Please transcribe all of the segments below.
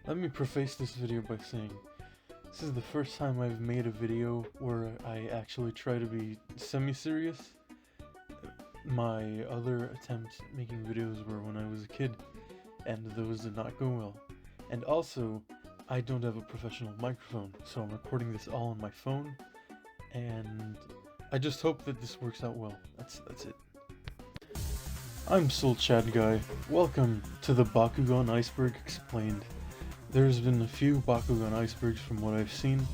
Let me preface this video by saying, this is the first time I've made a video where I actually try to be semi-serious. My other attempts at making videos were when I was a kid, and those did not go well. And also, I don't have a professional microphone, so I'm recording this all on my phone, and I just hope that this works out well. That's it. I'm Soul Chad Guy. Welcome to the Bakugan Iceberg Explained. There's been a few Bakugan Icebergs from what I've seen.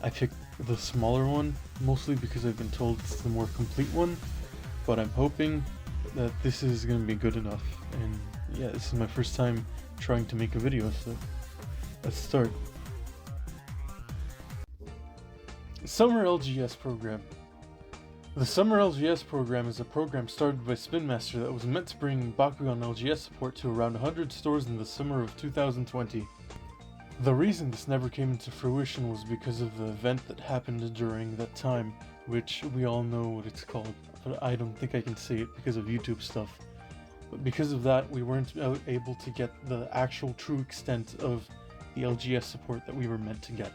I picked the smaller one, mostly because I've been told it's the more complete one, but I'm hoping that this is going to be good enough. And yeah, this is my first time trying to make a video, so let's start. Summer LGS Program. The Summer LGS Program is a program started by Spin Master that was meant to bring Bakugan LGS support to around 100 stores in the summer of 2020. The reason this never came into fruition was because of the event that happened during that time, which we all know what it's called, but I don't think I can say it because of YouTube stuff. But because of that, we weren't able to get the actual true extent of the LGS support that we were meant to get.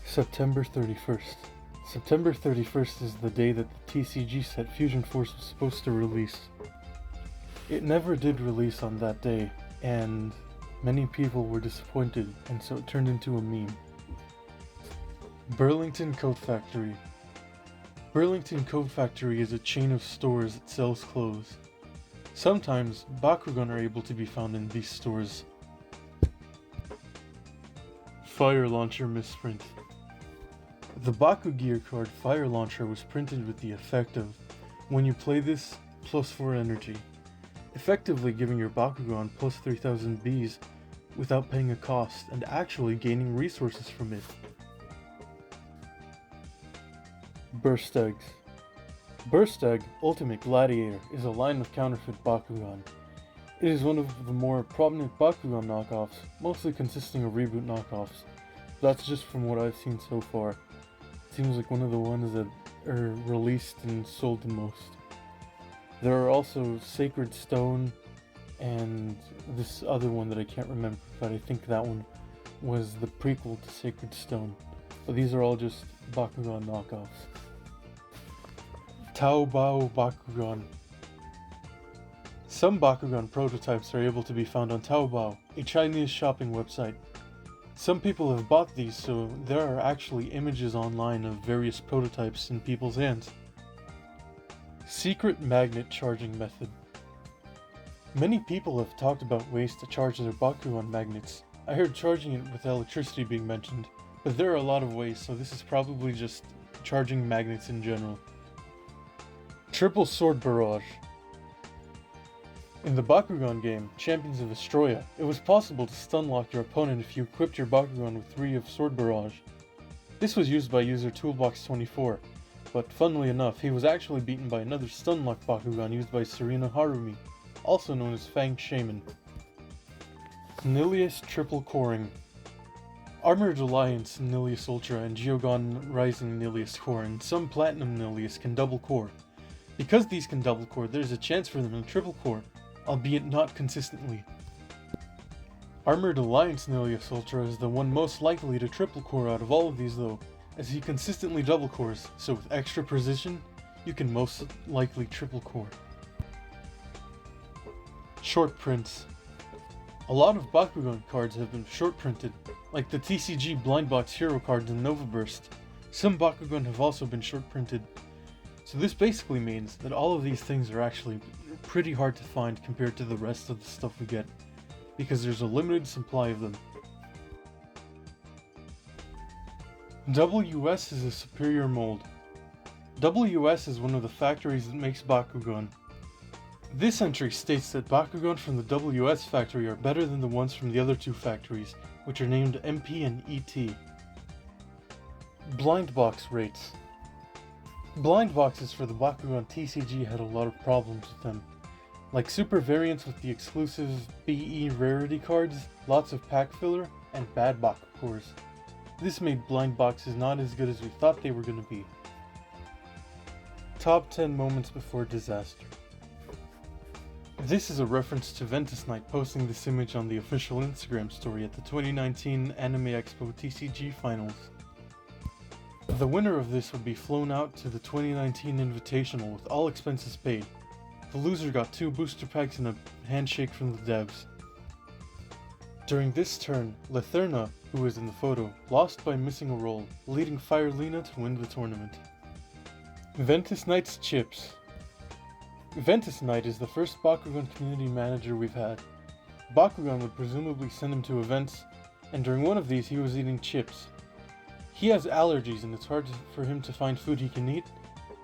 September 31st. September 31st is the day that the TCG set Fusion Force was supposed to release. It never did release on that day, and many people were disappointed, and so it turned into a meme. Burlington Coat Factory. Burlington Coat Factory is a chain of stores that sells clothes. Sometimes, Bakugan are able to be found in these stores. Fire Launcher misprint. The Bakugear card Fire Launcher was printed with the effect of, when you play this, +4 energy, effectively giving your Bakugan plus 3000 Bs without paying a cost and actually gaining resources from it. Burst Eggs. Burst Egg Ultimate Gladiator is a line of counterfeit Bakugan. It is one of the more prominent Bakugan knockoffs, mostly consisting of reboot knockoffs. That's just from what I've seen so far. It seems like one of the ones that are released and sold the most. There are also Sacred Stone and this other one that I can't remember, but I think that one was the prequel to Sacred Stone. But these are all just Bakugan knockoffs. Taobao Bakugan. Some Bakugan prototypes are able to be found on Taobao, a Chinese shopping website. Some people have bought these, so there are actually images online of various prototypes in people's hands. Secret magnet charging method. Many people have talked about ways to charge their Bakugan magnets. I heard charging it with electricity being mentioned, but there are a lot of ways, so this is probably just charging magnets in general. Triple Sword Barrage. In the Bakugan game, Champions of Astroya, it was possible to stunlock your opponent if you equipped your Bakugan with 3 of Sword Barrage. This was used by user Toolbox24, but funnily enough, he was actually beaten by another stunlock Bakugan used by Serena Harumi, also known as Fang Shaman. Nilius Triple Coring. Armored Alliance Nilius Ultra and Geogon Rising Nilius Core and some Platinum Nilius can double core. Because these can double core, there's a chance for them to triple core, albeit not consistently. Armored Alliance Nilius Ultra is the one most likely to triple core out of all of these though, as he consistently double cores, so with extra precision, you can most likely triple core. Short prints. A lot of Bakugan cards have been short printed, like the TCG Blind Box Hero cards in Nova Burst. Some Bakugan have also been short printed. So this basically means that all of these things are actually pretty hard to find compared to the rest of the stuff we get, because there's a limited supply of them. WS is a superior mold. WS is one of the factories that makes Bakugan. This entry states that Bakugan from the WS factory are better than the ones from the other 2 factories, which are named MP and ET. Blind box rates. Blind boxes for the Bakugan TCG had a lot of problems with them, like super variants with the exclusive BE rarity cards, lots of pack filler, and bad Baku cores. This made blind boxes not as good as we thought they were going to be. Top 10 moments before disaster. This is a reference to Ventus Knight posting this image on the official Instagram story at the 2019 Anime Expo TCG Finals. The winner of this would be flown out to the 2019 Invitational with all expenses paid. The loser got 2 booster packs and a handshake from the devs. During this turn, Letherna, who is in the photo, lost by missing a roll, leading Fire Lena to win the tournament. Ventus Knight's Chips. Ventus Knight is the first Bakugan community manager we've had. Bakugan would presumably send him to events, and during one of these he was eating chips. He has allergies and it's hard for him to find food he can eat,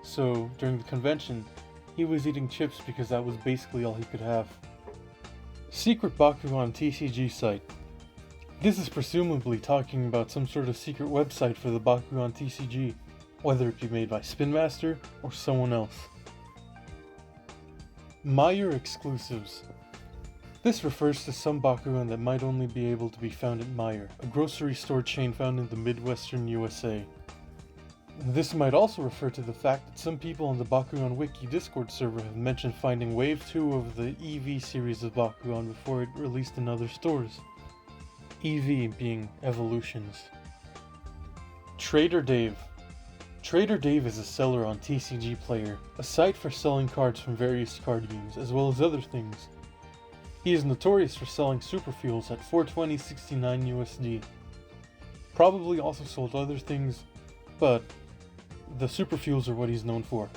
so during the convention, he was eating chips because that was basically all he could have. Secret Bakugan TCG site. This is presumably talking about some sort of secret website for the Bakugan TCG, whether it be made by Spin Master or someone else. Meyer exclusives. This refers to some Bakugan that might only be able to be found at Meyer, a grocery store chain found in the Midwestern USA. This might also refer to the fact that some people on the Bakugan Wiki Discord server have mentioned finding Wave 2 of the EV series of Bakugan before it released in other stores. EV being Evolutions. Trader Dave. Trader Dave is a seller on TCG Player, a site for selling cards from various card games, as well as other things. He is notorious for selling super fuels at $420.69 USD. Probably also sold other things, but the super fuels are what he's known for.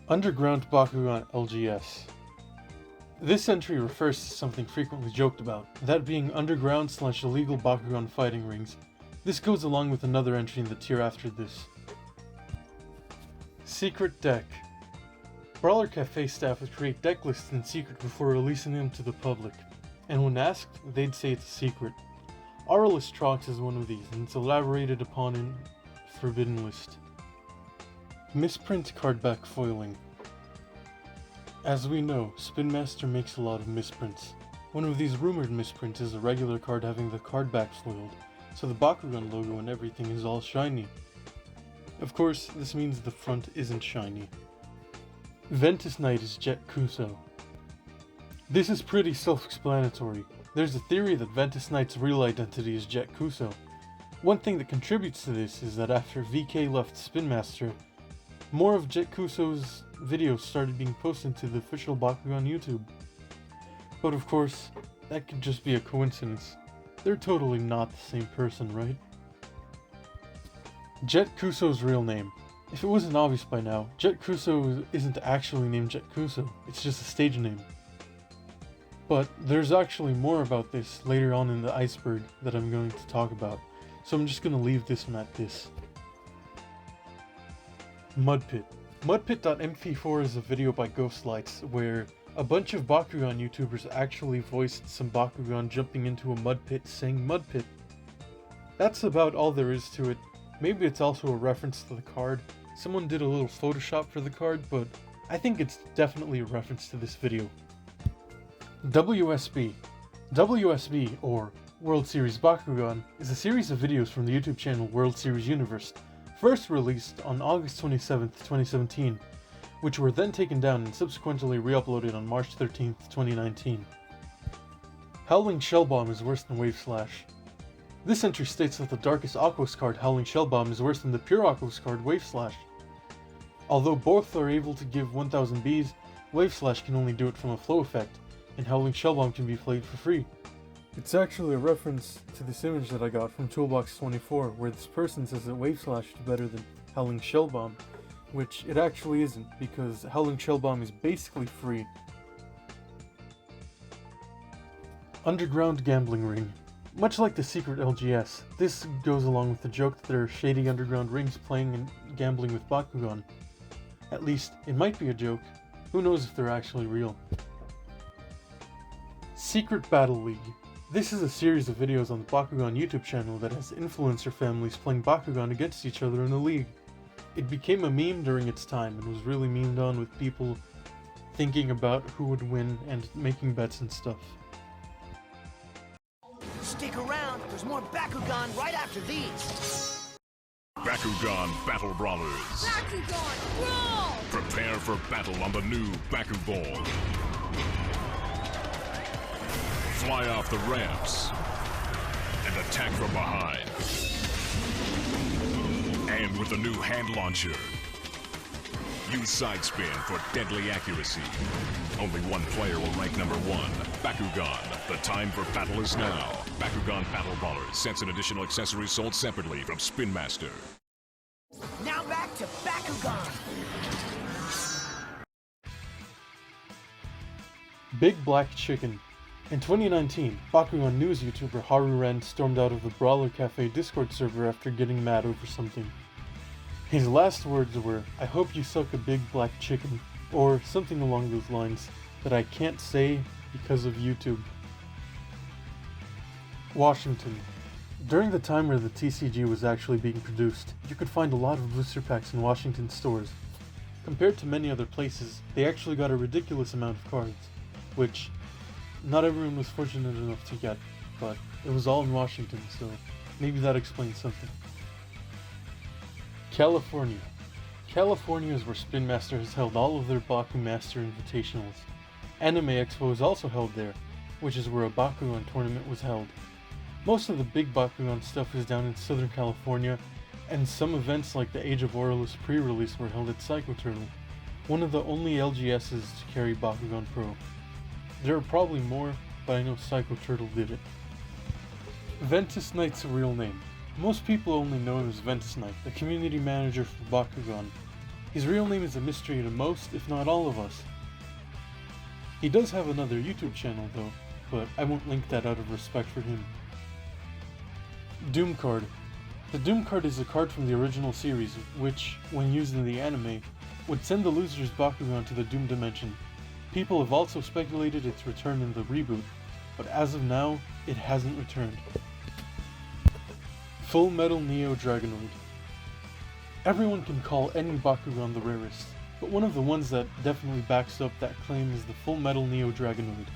Underground Bakugan LGS. This entry refers to something frequently joked about, that being underground/illegal Bakugan fighting rings. This goes along with another entry in the tier after this. Secret Deck. Brawler Cafe staff would create deck lists in secret before releasing them to the public, and when asked, they'd say it's a secret. Aurelus Trox is one of these, and it's elaborated upon in Forbidden List. Misprint cardback foiling. As we know, Spin Master makes a lot of misprints. One of these rumored misprints is a regular card having the card back foiled, so the Bakugan logo and everything is all shiny. Of course, this means the front isn't shiny. Ventus Knight is Jet Kuso. This is pretty self-explanatory. There's a theory that Ventus Knight's real identity is Jet Kuso. One thing that contributes to this is that after VK left Spin Master, more of Jet Kuso's videos started being posted to the official Bakugan YouTube. But of course, that could just be a coincidence. They're totally not the same person, right? Jet Kuso's real name. If it wasn't obvious by now, Jet Kuso isn't actually named Jet Kuso, it's just a stage name. But there's actually more about this later on in the Iceberg that I'm going to talk about, so I'm just going to leave this one at this. Mudpit. Mudpit.mp4 is a video by Ghostlights where a bunch of Bakugan YouTubers actually voiced some Bakugan jumping into a mud pit saying Mudpit. That's about all there is to it. Maybe it's also a reference to the card. Someone did a little Photoshop for the card, but I think it's definitely a reference to this video. WSB. WSB, or World Series Bakugan, is a series of videos from the YouTube channel World Series Universe, first released on August 27th, 2017, which were then taken down and subsequently re-uploaded on March 13th, 2019. Howling Shell Bomb is worse than Wave Slash. This entry states that the darkest Aquos card, Howling Shell Bomb, is worse than the pure Aquos card, Wave Slash. Although both are able to give 1000 Bs, Wave Slash can only do it from a flow effect, and Howling Shell Bomb can be played for free. It's actually a reference to this image that I got from Toolbox24, where this person says that Wave Slash is better than Howling Shell Bomb, which it actually isn't, because Howling Shell Bomb is basically free. Underground Gambling Ring. Much like the secret LGS, this goes along with the joke that there are shady underground rings playing and gambling with Bakugan. At least, it might be a joke. Who knows if they're actually real. Secret Battle League. This is a series of videos on the Bakugan YouTube channel that has influencer families playing Bakugan against each other in a league. It became a meme during its time and was really memed on with people thinking about who would win and making bets and stuff. Stick around, there's more Bakugan right after these. Bakugan Battle Brawlers. Bakugan, brawl! Prepare for battle on the new Bakugan. Fly off the ramps and attack from behind. And with the new hand launcher, use side spin for deadly accuracy. Only one player will rank number 1. Bakugan. The time for battle is now. Bakugan Battle Ballers. Sets and additional accessories sold separately from Spin Master. Now back to Bakugan. Big Black Chicken. In 2019, Bakugan news YouTuber Haru Ren stormed out of the Brawler Cafe Discord server after getting mad over something. His last words were, "I hope you suck a big black chicken," or something along those lines that I can't say because of YouTube. Washington. During the time where the TCG was actually being produced, you could find a lot of booster packs in Washington stores. Compared to many other places, they actually got a ridiculous amount of cards, which not everyone was fortunate enough to get, but it was all in Washington, so maybe that explains something. California. California is where Spin Master has held all of their Baku Master Invitationals. Anime Expo is also held there, which is where a Bakugan tournament was held. Most of the big Bakugan stuff is down in Southern California, and some events like the Age of Aurelus pre-release were held at Psycho Turtle, one of the only LGSs to carry Bakugan Pro. There are probably more, but I know Psycho Turtle did it. Ventus Knight's real name. Most people only know him as Ventus Knight, the community manager for Bakugan. His real name is a mystery to most, if not all of us. He does have another YouTube channel though, but I won't link that out of respect for him. Doom Card. The Doom Card is a card from the original series, which, when used in the anime, would send the loser's Bakugan to the Doom Dimension. People have also speculated its return in the reboot, but as of now, it hasn't returned. Full Metal Neo Dragonoid. Everyone can call any Bakugan the rarest, but one of the ones that definitely backs up that claim is the Full Metal Neo Dragonoid.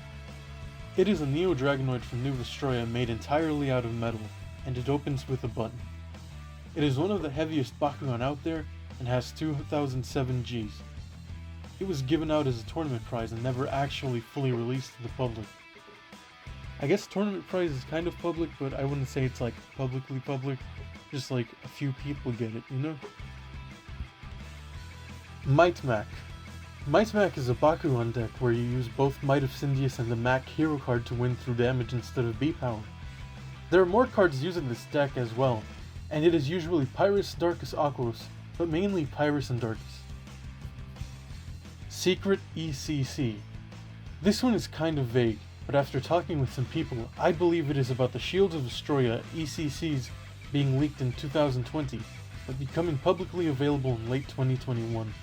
It is a Neo Dragonoid from New Vestroia made entirely out of metal, and it opens with a button. It is one of the heaviest Bakugan out there, and has 2007 Gs. It was given out as a tournament prize and never actually fully released to the public. I guess tournament prize is kind of public, but I wouldn't say it's like publicly public, just like a few people get it, you know? Might Mac. Might Mac is a Bakugan deck where you use both Might of Syndius and the Mac hero card to win through damage instead of B-power. There are more cards used in this deck as well, and it is usually Pyrus, Darkus, Aquos, but mainly Pyrus and Darkus. Secret ECC. This one is kind of vague, but after talking with some people, I believe it is about the Shields of Vestroia ECCs being leaked in 2020, but becoming publicly available in late 2021.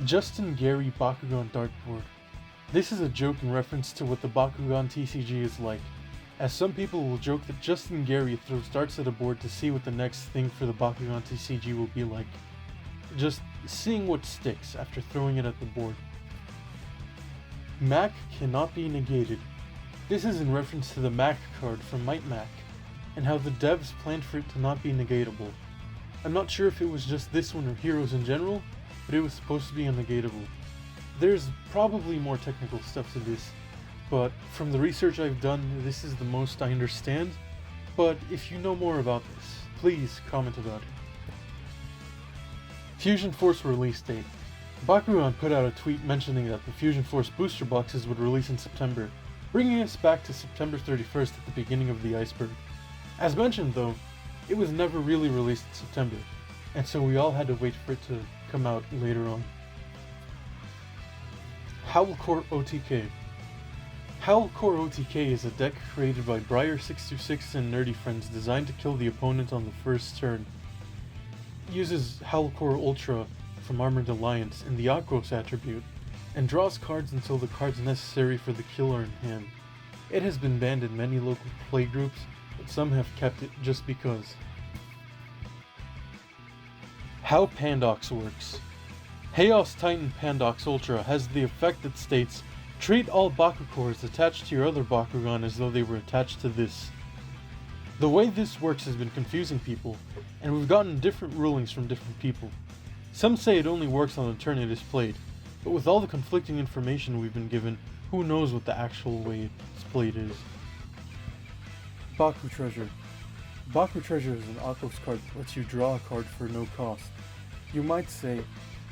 Justin Gary Bakugan Dartboard. This is a joke in reference to what the Bakugan TCG is like, as some people will joke that Justin Gary throws darts at a board to see what the next thing for the Bakugan TCG will be like. Just seeing what sticks after throwing it at the board. Mac cannot be negated. This is in reference to the Mac card from Might Mac, and how the devs planned for it to not be negatable. I'm not sure if it was just this one or Heroes in general, but it was supposed to be unnegatable. There's probably more technical stuff to this, but from the research I've done, this is the most I understand. But if you know more about this, please comment about it. Fusion Force release date. Bakugan put out a tweet mentioning that the Fusion Force booster boxes would release in September, bringing us back to September 31st at the beginning of the Iceberg. As mentioned though, it was never really released in September, and so we all had to wait for it to come out later on. Howlcore OTK. Howlcore OTK is a deck created by Briar626 and Nerdy Friends designed to kill the opponent on the first turn. It uses Howlcore Ultra from Armored Alliance in the Aquos attribute, and draws cards until the cards necessary for the kill are in hand. It has been banned in many local playgroups, but some have kept it just because. How Pandox works. Chaos Titan Pandox Ultra has the effect that states, treat all Bakukors attached to your other Bakugan as though they were attached to this. The way this works has been confusing people, and we've gotten different rulings from different people. Some say it only works on the turn it is played, but with all the conflicting information we've been given, who knows what the actual way it's played is. Baku Treasure. Baku Treasure is an Atos card that lets you draw a card for no cost. You might say,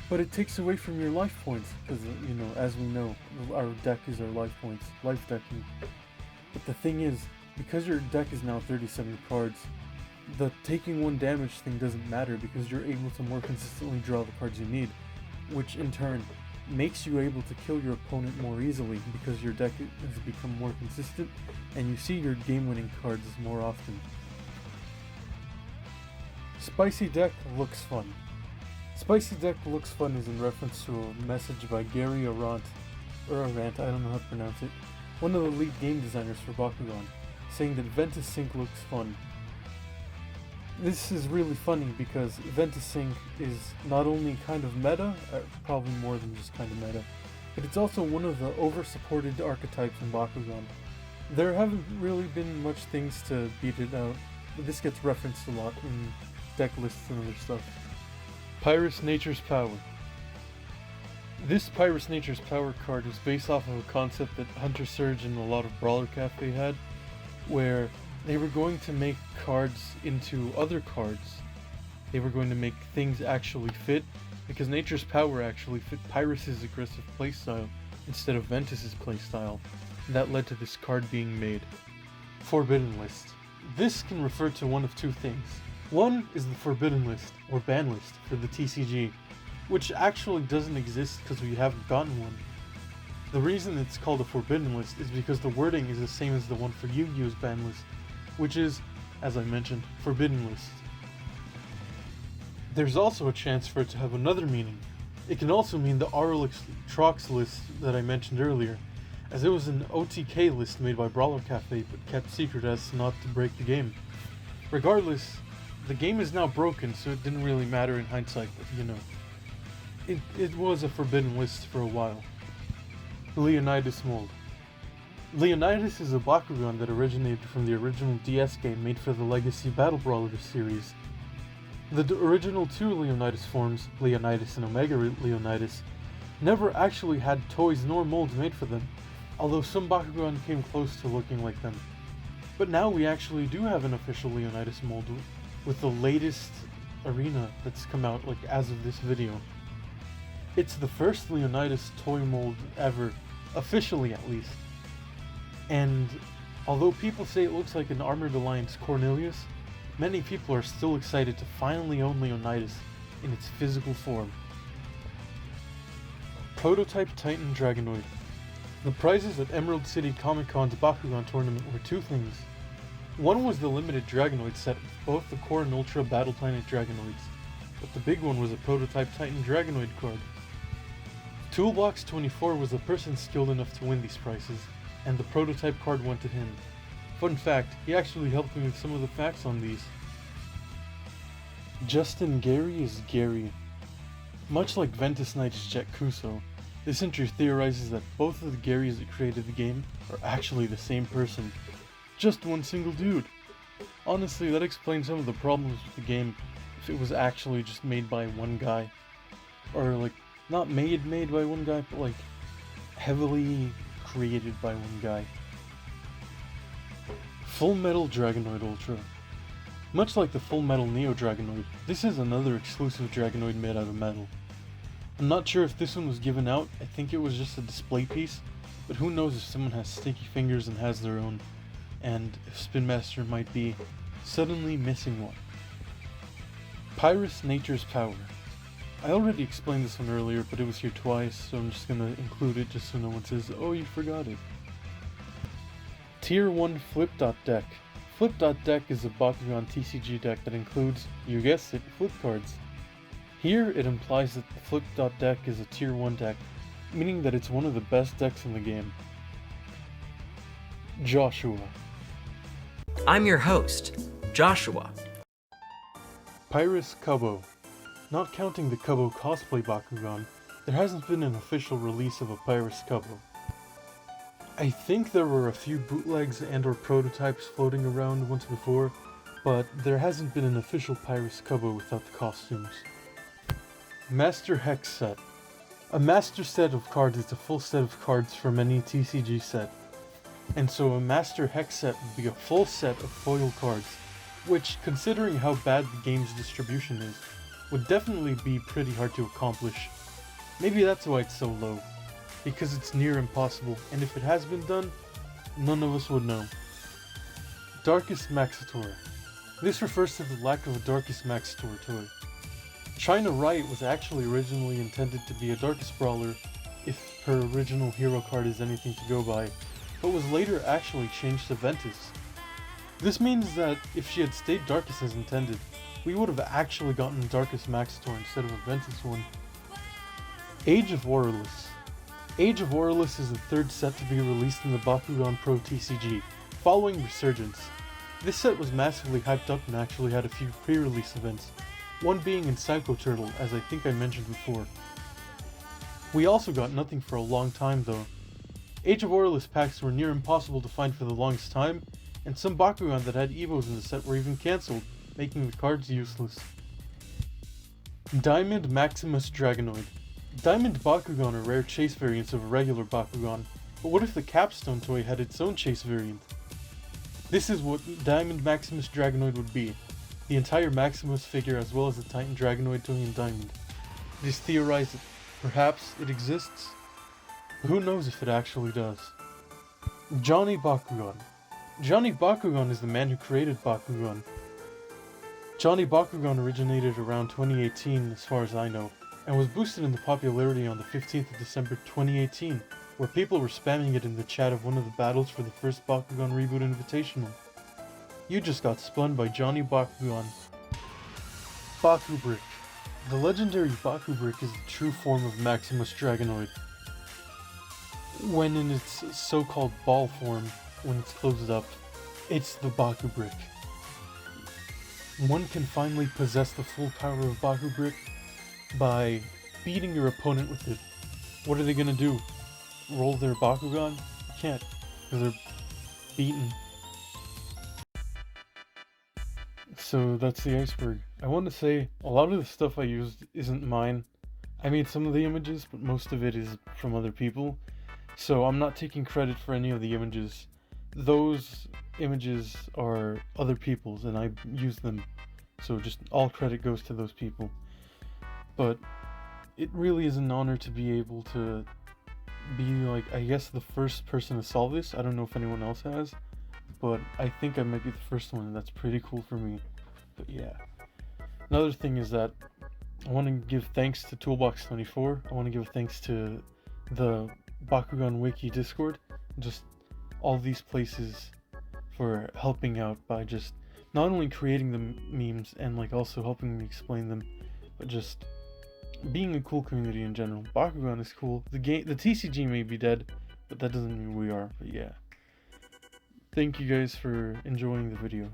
but it takes away from your life points, because, you know, as we know, our deck is our life points, life decking. But the thing is, because your deck is now 37 cards, the taking 1 damage thing doesn't matter because you're able to more consistently draw the cards you need, which in turn makes you able to kill your opponent more easily because your deck has become more consistent and you see your game-winning cards more often. Spicy Deck Looks Fun. Spicy Deck Looks Fun is in reference to a message by Gary Arant, I don't know how to pronounce it, one of the lead game designers for Bakugan, saying that Ventus Sync looks fun. This is really funny because Ventus Sync is not only kind of meta, probably more than just kind of meta, but it's also one of the over-supported archetypes in Bakugan. There haven't really been much things to beat it out, but this gets referenced a lot in deck lists and other stuff. Pyrus Nature's Power. This Pyrus Nature's Power card is based off of a concept that Hunter Surge and a lot of Brawler Cafe had, where they were going to make cards into other cards. They were going to make things actually fit, because Nature's Power actually fit Pyrus's aggressive playstyle instead of Ventus's playstyle. That led to this card being made. Forbidden List. This can refer to one of two things. One is the Forbidden List, or Ban List, for the TCG, which actually doesn't exist because we haven't gotten one. The reason it's called a Forbidden List is because the wording is the same as the one for Yu-Gi-Oh's Ban List, which is, as I mentioned, Forbidden List. There's also a chance for it to have another meaning. It can also mean the Arlix Trox list that I mentioned earlier, as it was an OTK list made by Brawler Cafe but kept secret as not to break the game. Regardless, the game is now broken, so it didn't really matter in hindsight, but you know. It was a forbidden list for a while. Leonidas Mold. Leonidas is a Bakugan that originated from the original DS game made for the Legacy Battle Brawler series. The original 2 Leonidas forms, Leonidas and Omega Leonidas, never actually had toys nor molds made for them, although some Bakugan came close to looking like them. But now we actually do have an official Leonidas mold with the latest arena that's come out, like, as of this video. It's the first Leonidas toy mold ever, officially at least. And although people say it looks like an Armored Alliance Cornelius, many people are still excited to finally own Leonidas in its physical form. Prototype Titan Dragonoid. The prizes at Emerald City Comic Con's Bakugan tournament were two things. One was the limited Dragonoid set with both the Core and Ultra Battle Planet Dragonoids, but the big one was a Prototype Titan Dragonoid card. Toolbox 24 was the person skilled enough to win these prizes, and the prototype card went to him. Fun fact, he actually helped me with some of the facts on these. Justin Gary is Gary. Much like Ventus Knight is Jet Kuso, this entry theorizes that both of the Garys that created the game are actually the same person. Just one single dude. Honestly, that explains some of the problems with the game if it was actually just made by one guy. Or like, not made by one guy, but like, heavily created by one guy. Full Metal Dragonoid Ultra. Much like the Full Metal Neo Dragonoid, this is another exclusive Dragonoid made out of metal. I'm not sure if this one was given out, I think it was just a display piece, but who knows if someone has sticky fingers and has their own, and if Spin Master might be suddenly missing one. Pyrus Nature's Power. I already explained this one earlier, but it was here twice, so I'm just gonna include it just so no one says, oh, you forgot it. Tier 1 Flip Dot Deck. Flip Dot Deck is a Bakugan TCG deck that includes, you guessed it, flip cards. Here it implies that the Flip Dot Deck is a Tier 1 deck, meaning that it's one of the best decks in the game. Joshua. I'm your host, Joshua. Pyrus Kubo. Not counting the Kubo cosplay Bakugan, there hasn't been an official release of a Pyrus Kubo. I think there were a few bootlegs and or prototypes floating around once before, but there hasn't been an official Pyrus Kubo without the costumes. Master Hex Set. A master set of cards is a full set of cards from any TCG set. And so a Master Hex Set would be a full set of foil cards, which, considering how bad the game's distribution is, would definitely be pretty hard to accomplish. Maybe that's why it's so low, because it's near impossible, and if it has been done, none of us would know. Darkest Maxitor. This refers to the lack of a Darkest Maxitor toy. China Riot was actually originally intended to be a Darkest Brawler, if her original hero card is anything to go by, but was later actually changed to Ventus. This means that if she had stayed Darkest as intended, we would have actually gotten Darkest Maxitor instead of a Ventus one. Age of Aurelus. Age of Aurelus is the third set to be released in the Bakugan Pro TCG, following Resurgence. This set was massively hyped up and actually had a few pre-release events, one being in Psycho Turtle, as I think I mentioned before. We also got nothing for a long time though. Age of Aurelus packs were near impossible to find for the longest time, and some Bakugan that had Evos in the set were even cancelled, making the cards useless. Diamond Maximus Dragonoid. Diamond Bakugan are rare chase variants of a regular Bakugan, but what if the Capstone toy had its own chase variant? This is what Diamond Maximus Dragonoid would be, the entire Maximus figure as well as the Titan Dragonoid toy in Diamond. It is theorized that perhaps it exists, but who knows if it actually does. Johnny Bakugan. Johnny Bakugan is the man who created Bakugan. Johnny Bakugan originated around 2018 as far as I know, and was boosted into popularity on the 15th of December 2018, where people were spamming it in the chat of one of the battles for the first Bakugan Reboot Invitational. You just got spun by Johnny Bakugan. Baku Brick. The legendary Baku Brick is the true form of Maximus Dragonoid. When in its so-called ball form, when it's closed up, it's the Baku Brick. One can finally possess the full power of Baku Brick by beating your opponent with it. What are they gonna do? Roll their Bakugan? You can't, because they're beaten. So that's the Iceberg. I want to say, a lot of the stuff I used isn't mine. I made some of the images, but most of it is from other people. So I'm not taking credit for any of the images. Those images are other people's and I used them. So just all credit goes to those people. But it really is an honor to be able to be like, I guess, the first person to solve this. I don't know if anyone else has, but I think I might be the first one, and that's pretty cool for me. But yeah. Another thing is that I want to give thanks to Toolbox24. I want to give thanks to the Bakugan Wiki Discord, just all these places for helping out by just not only creating the memes and like also helping me explain them, but just being a cool community in general. Bakugan is cool. The TCG may be dead, but that doesn't mean we are. But yeah. Thank you guys for enjoying the video.